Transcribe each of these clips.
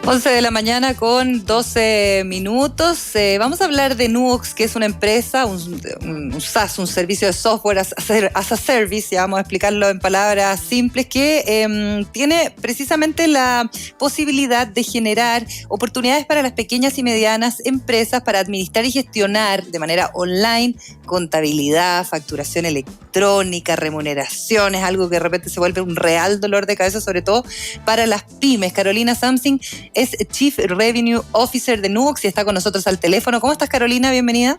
11 de la mañana con 12 minutos. Vamos a hablar de Nuvox, que es una empresa, un SaaS, un servicio de software as a service, ya vamos a explicarlo en palabras simples, que tiene precisamente la posibilidad de generar oportunidades para las pequeñas y medianas empresas para administrar y gestionar de manera online contabilidad, facturación electrónica, remuneraciones, algo que de repente se vuelve un real dolor de cabeza, sobre todo para las pymes. Carolina Samsing es Chief Revenue Officer de Nuvox y está con nosotros al teléfono. ¿Cómo estás, Carolina? Bienvenida.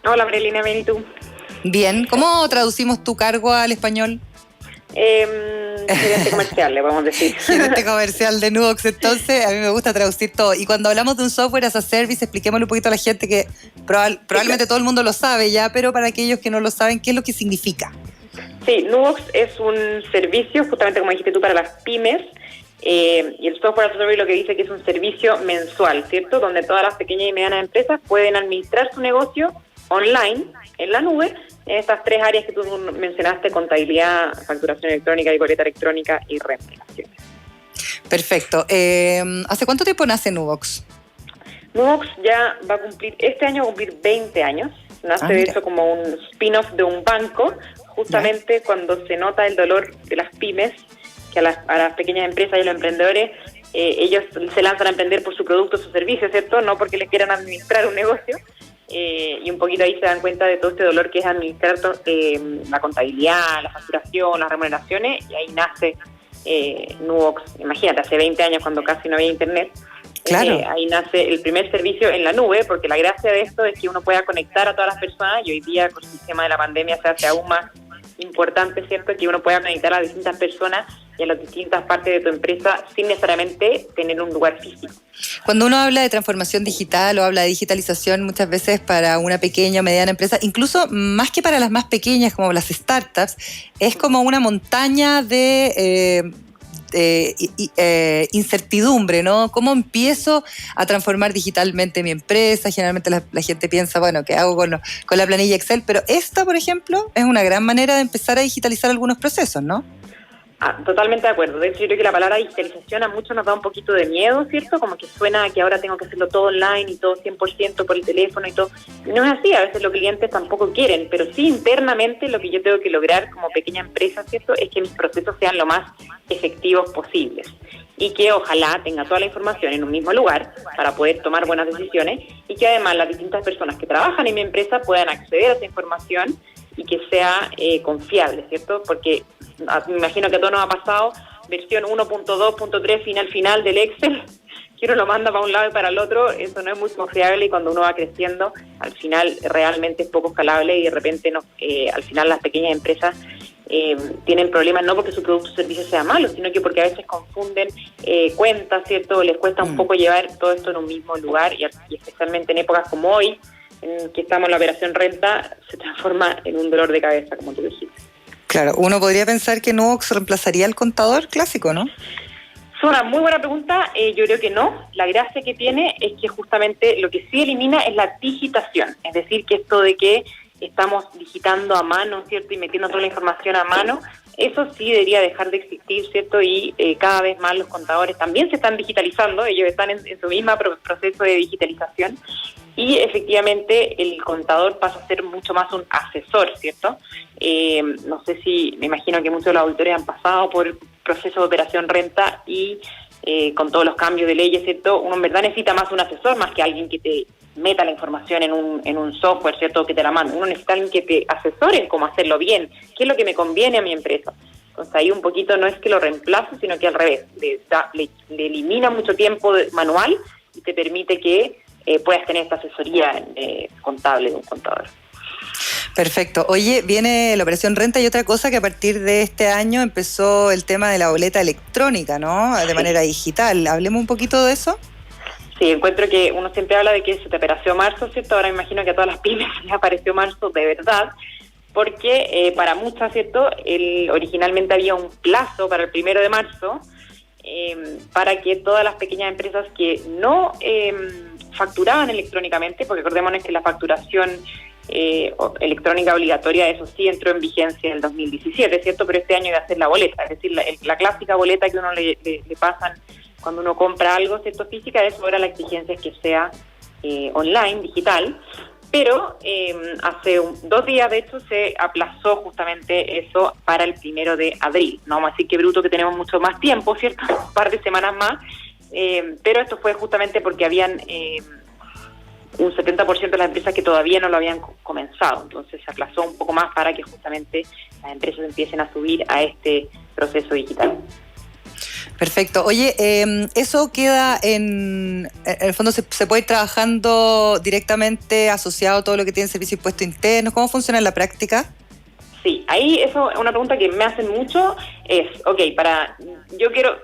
Hola, Marilina, bien, ¿y tú? Bien. ¿Cómo traducimos tu cargo al español? Gerente comercial, le vamos a decir. Gerente comercial de Nuvox. Entonces, a mí me gusta traducir todo. Y cuando hablamos de un software as a service, expliquémosle un poquito a la gente que probablemente todo el mundo lo sabe ya, pero para aquellos que no lo saben, ¿qué es lo que significa? Sí, Nuvox es un servicio, justamente como dijiste tú, para las pymes. Y el software as a service lo que dice que es un servicio mensual, ¿cierto? Donde todas las pequeñas y medianas empresas pueden administrar su negocio online, en la nube, en estas tres áreas que tú mencionaste: contabilidad, facturación electrónica y boleta electrónica y remuneraciones. Perfecto. ¿Hace cuánto tiempo nace Nuvox? Nuvox ya va a cumplir, este año va a cumplir 20 años. Nace de hecho como un spin-off de un banco, justamente cuando se nota el dolor de las pymes, que a las pequeñas empresas y los emprendedores, ellos se lanzan a emprender por su producto, su servicio, ¿cierto? No porque les quieran administrar un negocio. Y un poquito ahí se dan cuenta de todo este dolor que es administrar la contabilidad, la facturación, las remuneraciones, y ahí nace Nuvox. Imagínate, hace 20 años cuando casi no había internet. Claro. Ahí nace el primer servicio en la nube, porque la gracia de esto es que uno pueda conectar a todas las personas, y hoy día con el sistema de la pandemia se hace aún más importante, ¿cierto?, que uno pueda conectar a distintas personas y a las distintas partes de tu empresa sin necesariamente tener un lugar físico. Cuando uno habla de transformación digital o habla de digitalización, muchas veces para una pequeña o mediana empresa, incluso más que para las más pequeñas como las startups, es como una montaña de incertidumbre, ¿no? ¿Cómo empiezo a transformar digitalmente mi empresa? Generalmente la gente piensa, bueno, ¿qué hago con la planilla Excel? Pero esta, por ejemplo, es una gran manera de empezar a digitalizar algunos procesos, ¿no? Totalmente de acuerdo. De hecho, yo creo que la palabra digitalización a muchos nos da un poquito de miedo, ¿cierto? Como que suena a que ahora tengo que hacerlo todo online y todo 100% por el teléfono y todo. No es así, a veces los clientes tampoco quieren, pero sí internamente lo que yo tengo que lograr como pequeña empresa, ¿cierto?, es que mis procesos sean lo más efectivos posibles y que ojalá tenga toda la información en un mismo lugar para poder tomar buenas decisiones, y que además las distintas personas que trabajan en mi empresa puedan acceder a esa información y que sea confiable, ¿cierto? Porque me imagino que a todos nos ha pasado versión 1.2.3 final del Excel, que uno lo manda para un lado y para el otro. Eso no es muy confiable, y cuando uno va creciendo, al final realmente es poco escalable, y de repente al final las pequeñas empresas tienen problemas no porque su producto o servicio sea malo, sino que porque a veces confunden cuentas, ¿cierto? Les cuesta un poco llevar todo esto en un mismo lugar, y especialmente en épocas como hoy, en que estamos en la operación renta, se transforma en un dolor de cabeza, como tú dijiste. Claro, uno podría pensar que Nuvox reemplazaría al contador clásico, ¿no? Es una muy buena pregunta. Yo creo que no. La gracia que tiene es que justamente lo que sí elimina es la digitación, es decir, que esto de que estamos digitando a mano, ¿cierto?, y metiendo toda la información a mano, eso sí debería dejar de existir, ¿cierto? Y cada vez más los contadores también se están digitalizando, ellos están en su mismo proceso de digitalización, y efectivamente el contador pasa a ser mucho más un asesor, ¿cierto? No sé si, me imagino que muchos de los auditores han pasado por el proceso de operación renta, y con todos los cambios de leyes, ¿cierto?, uno en verdad necesita más un asesor, más que alguien que te meta la información en un software, ¿cierto?, que te la mande. Uno necesita alguien que te asesore en cómo hacerlo bien, qué es lo que me conviene a mi empresa. Entonces ahí un poquito no es que lo reemplace, sino que al revés, le elimina mucho tiempo manual y te permite que puedas tener esta asesoría contable de un contador. Perfecto. Oye, viene la operación renta y otra cosa que a partir de este año empezó el tema de la boleta electrónica, ¿no? De manera digital. Hablemos un poquito de eso. Sí, encuentro que uno siempre habla de que se te apareció marzo, ¿cierto? Ahora me imagino que a todas las pymes les apareció marzo de verdad, porque para muchas, ¿cierto?, originalmente había un plazo para el 1 de marzo para que todas las pequeñas empresas que no facturaban electrónicamente, porque recordémonos que la facturación electrónica obligatoria, eso sí entró en vigencia en el 2017, ¿cierto? Pero este año iba a ser la boleta, es decir, la clásica boleta que uno le pasan cuando uno compra algo, ¿cierto? Física, eso ahora la exigencia es que sea online, digital. Pero hace 2 días, de hecho, se aplazó justamente eso para el 1 de abril. No vamos a decir que bruto que tenemos mucho más tiempo, ¿cierto? Un par de semanas más. Pero esto fue justamente porque habían un 70% de las empresas que todavía no lo habían comenzado. Entonces se aplazó un poco más para que justamente las empresas empiecen a subir a este proceso digital. Perfecto. Oye, eso queda en el fondo, se puede ir trabajando directamente asociado a todo lo que tiene servicio de impuestos internos. ¿Cómo funciona en la práctica? Sí, ahí eso es una pregunta que me hacen mucho, es,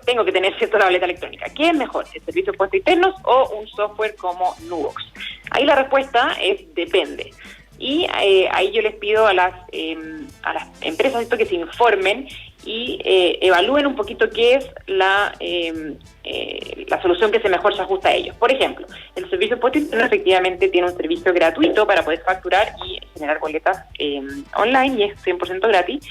tengo que tener cierta tableta electrónica. ¿Qué es mejor, el servicio de impuestos internos o un software como Nubox? Ahí la respuesta es depende. Y ahí yo les pido a las empresas esto que se informen y evalúen un poquito qué es la solución que mejor se ajusta a ellos. Por ejemplo, el servicio de impuestos internos efectivamente tiene un servicio gratuito para poder facturar y generar boletas online y es 100% gratis.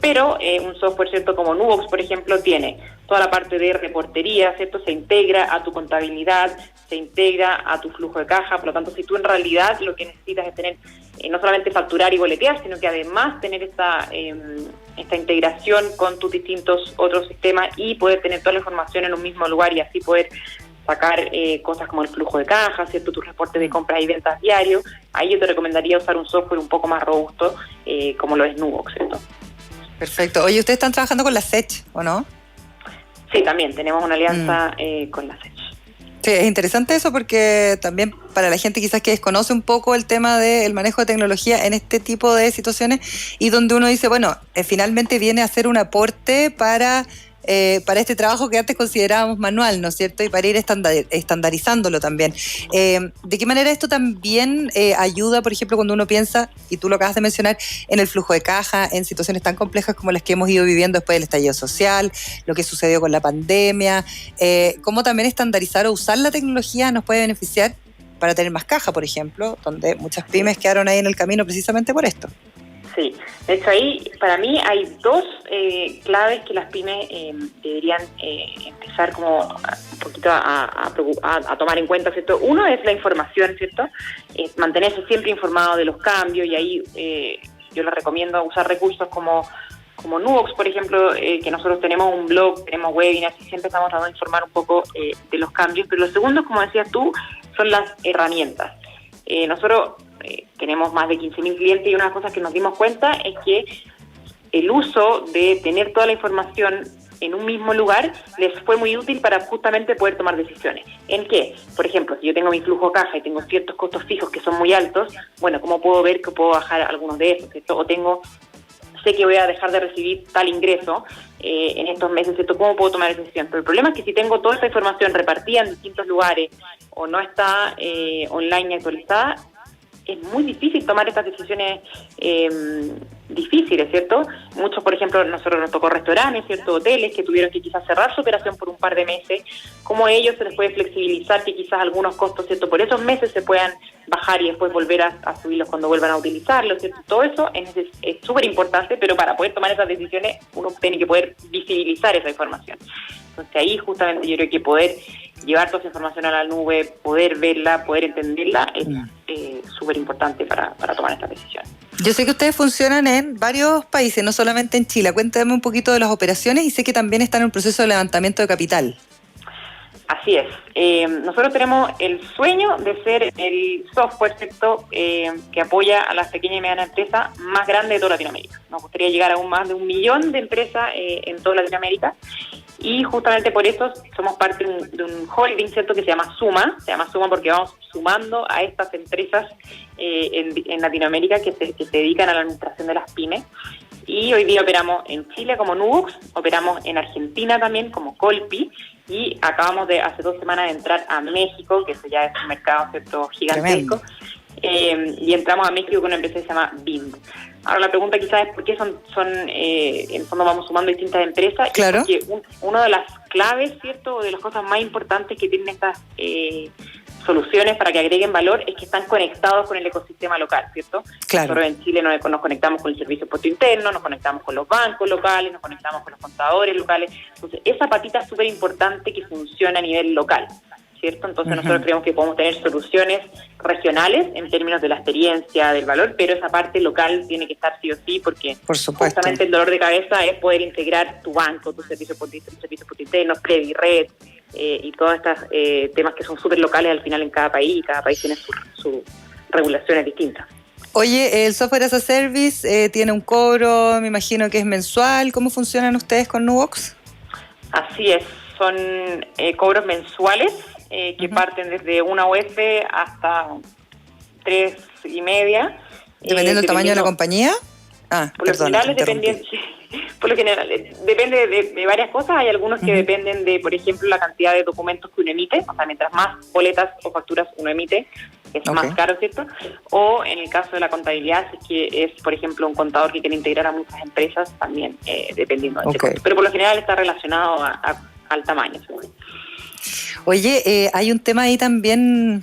Pero un software, ¿cierto?, como Nubox, por ejemplo, tiene toda la parte de reportería, ¿cierto? Se integra a tu contabilidad, se integra a tu flujo de caja. Por lo tanto, si tú en realidad lo que necesitas es tener no solamente facturar y boletear, sino que además tener esta integración con tus distintos otros sistemas y poder tener toda la información en un mismo lugar y así poder sacar cosas como el flujo de caja, ¿cierto?, tus reportes de compras y ventas diarios, ahí yo te recomendaría usar un software un poco más robusto como lo es Nubox, ¿cierto? Perfecto. Oye, ¿ustedes están trabajando con la SECH o no? Sí, también tenemos una alianza con la SECH. Sí, es interesante eso porque también para la gente quizás que desconoce un poco el tema del manejo de tecnología en este tipo de situaciones y donde uno dice, bueno, finalmente viene a ser un aporte para este trabajo que antes considerábamos manual, ¿no es cierto? Y para ir estandarizándolo también. ¿De qué manera esto también ayuda, por ejemplo, cuando uno piensa, y tú lo acabas de mencionar, en el flujo de caja, en situaciones tan complejas como las que hemos ido viviendo después del estallido social, lo que sucedió con la pandemia, cómo también estandarizar o usar la tecnología nos puede beneficiar para tener más caja, por ejemplo, donde muchas pymes quedaron ahí en el camino precisamente por esto? Sí, de hecho ahí para mí hay 2 claves que las pymes deberían empezar como un poquito a tomar en cuenta, ¿cierto? Uno es la información, ¿cierto? Mantenerse siempre informado de los cambios y ahí yo les recomiendo usar recursos como Nubox, por ejemplo, que nosotros tenemos un blog, tenemos webinars y siempre estamos tratando de informar un poco de los cambios. Pero lo segundo, como decías tú, son las herramientas. Nosotros tenemos más de 15.000 clientes y una de las cosas que nos dimos cuenta es que el uso de tener toda la información en un mismo lugar les fue muy útil para justamente poder tomar decisiones. ¿En qué? Por ejemplo, si yo tengo mi flujo caja y tengo ciertos costos fijos que son muy altos, bueno, ¿cómo puedo ver que puedo bajar algunos de esos, ¿cierto? O sé que voy a dejar de recibir tal ingreso en estos meses, ¿cierto? ¿Cómo puedo tomar esa decisión? Pero el problema es que si tengo toda esta información repartida en distintos lugares o no está online y actualizada, es muy difícil tomar estas decisiones difíciles, ¿cierto? Muchos, por ejemplo, nosotros nos tocó restaurantes, ¿cierto? Hoteles que tuvieron que quizás cerrar su operación por un par de meses. Como a ellos se les puede flexibilizar que quizás algunos costos, ¿cierto?, por esos meses se puedan bajar y después volver a subirlos cuando vuelvan a utilizarlos, ¿cierto? Todo eso es súper importante, pero para poder tomar esas decisiones uno tiene que poder visibilizar esa información. Entonces ahí justamente yo creo que poder llevar toda esa información a la nube, poder verla, poder entenderla, es súper importante para tomar esta decisión. Yo sé que ustedes funcionan en varios países, no solamente en Chile. Cuéntame un poquito de las operaciones y sé que también están en un proceso de levantamiento de capital. Así es. Nosotros tenemos el sueño de ser el software, ¿cierto?, que apoya a las pequeñas y medianas empresas más grandes de toda Latinoamérica. Nos gustaría llegar a más de 1 millón de empresas en toda Latinoamérica. Y justamente por eso somos parte de un holding, ¿cierto?, que se llama Suma. Se llama Suma porque vamos sumando a estas empresas en Latinoamérica que se dedican a la administración de las pymes. Y hoy día operamos en Chile como Nubox, operamos en Argentina también como Colpi y acabamos de hace 2 semanas de entrar a México, que eso ya es un mercado, ¿cierto?, gigantesco. Y entramos a México con una empresa que se llama BIM. Ahora la pregunta quizás es por qué en el fondo vamos sumando distintas empresas. Claro. Y porque una de las claves, ¿cierto?, de las cosas más importantes que tienen estas soluciones para que agreguen valor es que están conectados con el ecosistema local, ¿cierto? Claro. Nosotros en Chile nos conectamos con el servicio de impuesto interno, nos conectamos con los bancos locales, nos conectamos con los contadores locales. Entonces, esa patita es súper importante que funcione a nivel local, ¿cierto? Entonces, nosotros creemos que podemos tener soluciones regionales en términos de la experiencia, del valor, pero esa parte local tiene que estar sí o sí, porque justamente el dolor de cabeza es poder integrar tu banco, tu servicio de impuesto interno, Previ, Red, y todos estos temas que son súper locales al final en cada país, y cada país tiene sus regulaciones distintas. Oye, el software as a service tiene un cobro, me imagino que es mensual. ¿Cómo funcionan ustedes con Nubox? Así es, son cobros mensuales que parten desde 1 UF hasta 3,5. ¿Dependiendo del tamaño de la compañía? Por lo general depende de varias cosas. Hay algunos que dependen de, por ejemplo, la cantidad de documentos que uno emite. O sea, mientras más boletas o facturas uno emite, es más caro, ¿cierto? O en el caso de la contabilidad, si es que es, por ejemplo, un contador que quiere integrar a muchas empresas, también dependiendo de ese costo. Pero por lo general está relacionado al tamaño, seguro. Oye, hay un tema ahí también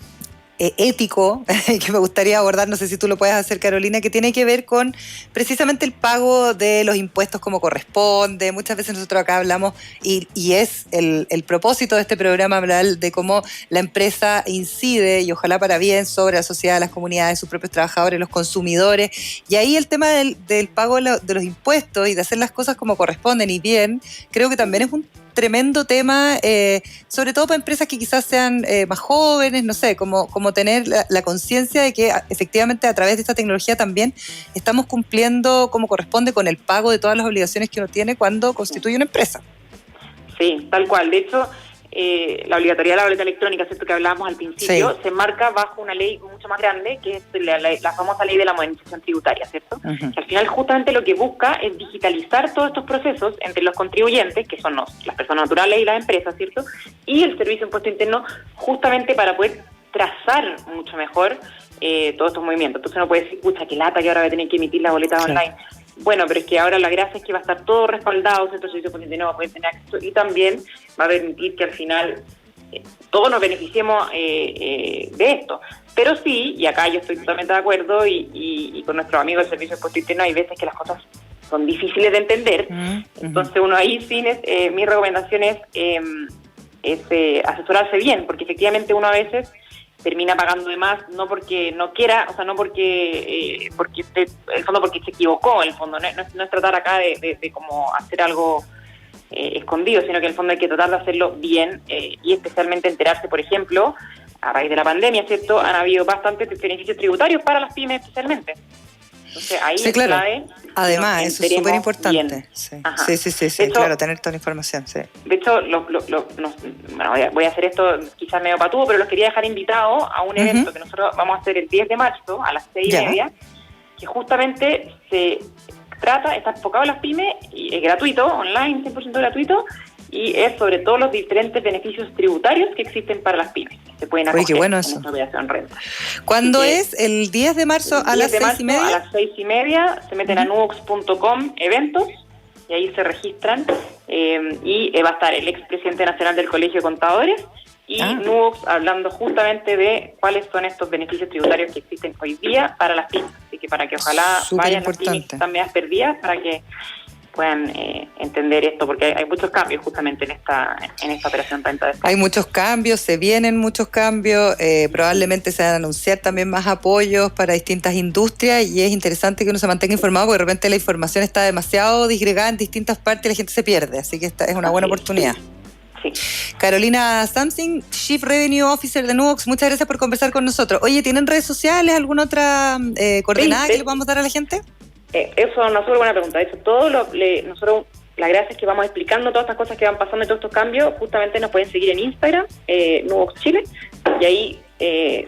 ético que me gustaría abordar, no sé si tú lo puedes hacer, Carolina, que tiene que ver con precisamente el pago de los impuestos como corresponde. Muchas veces nosotros acá hablamos, y es el propósito de este programa, hablar de cómo la empresa incide, y ojalá para bien, sobre la sociedad, las comunidades, sus propios trabajadores, los consumidores, y ahí el tema del pago de los impuestos y de hacer las cosas como corresponden y bien, creo que también es un tremendo tema, sobre todo para empresas que quizás sean más jóvenes, no sé, como tener la conciencia de que efectivamente a través de esta tecnología también estamos cumpliendo como corresponde con el pago de todas las obligaciones que uno tiene cuando constituye una empresa. Sí, tal cual. De hecho, la obligatoriedad de la boleta electrónica, ¿cierto?, que hablábamos al principio, se marca bajo una ley mucho más grande, que es la famosa ley de la modernización tributaria, ¿cierto? Que al final justamente lo que busca es digitalizar todos estos procesos entre los contribuyentes, que son las personas naturales y las empresas, ¿cierto?, y el servicio de impuesto interno, justamente para poder trazar mucho mejor todos estos movimientos. Entonces uno puede decir, pucha, qué lata que ahora voy a tener que emitir las boletas online. Bueno, pero es que ahora la gracia es que va a estar todo respaldado, ¿cierto? El servicio de impuesto interno va a poder tener acceso, y también va a permitir que al final todos nos beneficiemos de esto. Pero sí, y acá yo estoy totalmente de acuerdo, y con nuestros amigos del servicio de impuesto interno hay veces que las cosas son difíciles de entender. Entonces uno ahí sí, mi recomendación es asesorarse bien, porque efectivamente uno a veces termina pagando de más, no porque no quiera, o sea, no porque el fondo porque se equivocó, el fondo no es tratar acá de como hacer algo escondido, sino que en el fondo hay que tratar de hacerlo bien, y especialmente enterarse, por ejemplo, a raíz de la pandemia, ¿cierto?, han habido bastantes beneficios tributarios para las pymes especialmente. Entonces ahí es clave. Además, eso es súper importante. Sí, hecho, claro, tener toda la información. Sí. De hecho, voy a hacer esto quizás medio patudo, pero los quería dejar invitados a un evento que nosotros vamos a hacer el 10 de marzo a las 6:30, que justamente está enfocado en las pymes, y es gratuito, online, 100% gratuito, y es sobre todo los diferentes beneficios tributarios que existen para las pymes. Se pueden acoger. Qué bueno eso. En esta operación renta. ¿Cuándo es? ¿El 10 de marzo a las 6:30? A las 6:30 se meten a nubox.com eventos, y ahí se registran, y va a estar el expresidente nacional del Colegio de Contadores y Nubox hablando justamente de cuáles son estos beneficios tributarios que existen hoy día para las pymes. Así que para que ojalá vayan las pymes que están medias perdidas, para que puedan entender esto, porque hay muchos cambios justamente en esta operación renta de Estado. Hay muchos cambios, se vienen muchos cambios, probablemente se van a anunciar también más apoyos para distintas industrias, y es interesante que uno se mantenga informado, porque de repente la información está demasiado disgregada en distintas partes y la gente se pierde, así que esta es una buena oportunidad. Sí. Carolina Samsing, Chief Revenue Officer de Nubox, muchas gracias por conversar con nosotros. Oye, ¿tienen redes sociales, alguna otra coordenada que le podamos dar a la gente? Eso es una súper buena pregunta. De hecho, nosotros, la gracia es que vamos explicando todas estas cosas que van pasando y todos estos cambios. Justamente nos pueden seguir en Instagram, Nubox Chile, y ahí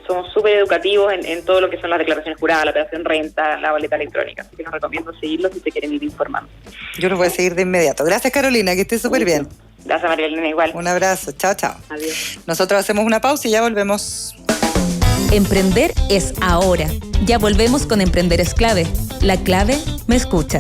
somos súper educativos en todo lo que son las declaraciones juradas, la operación renta, la boleta electrónica. Así que nos recomiendo seguirlos si se quieren ir informando. Yo los voy a seguir de inmediato. Gracias, Carolina, que estés súper bien. Gracias, María Elena, igual. Un abrazo. Chao, chao. Adiós. Nosotros hacemos una pausa y ya volvemos. Emprender es ahora. Ya volvemos con Emprender es clave. La clave me escucha.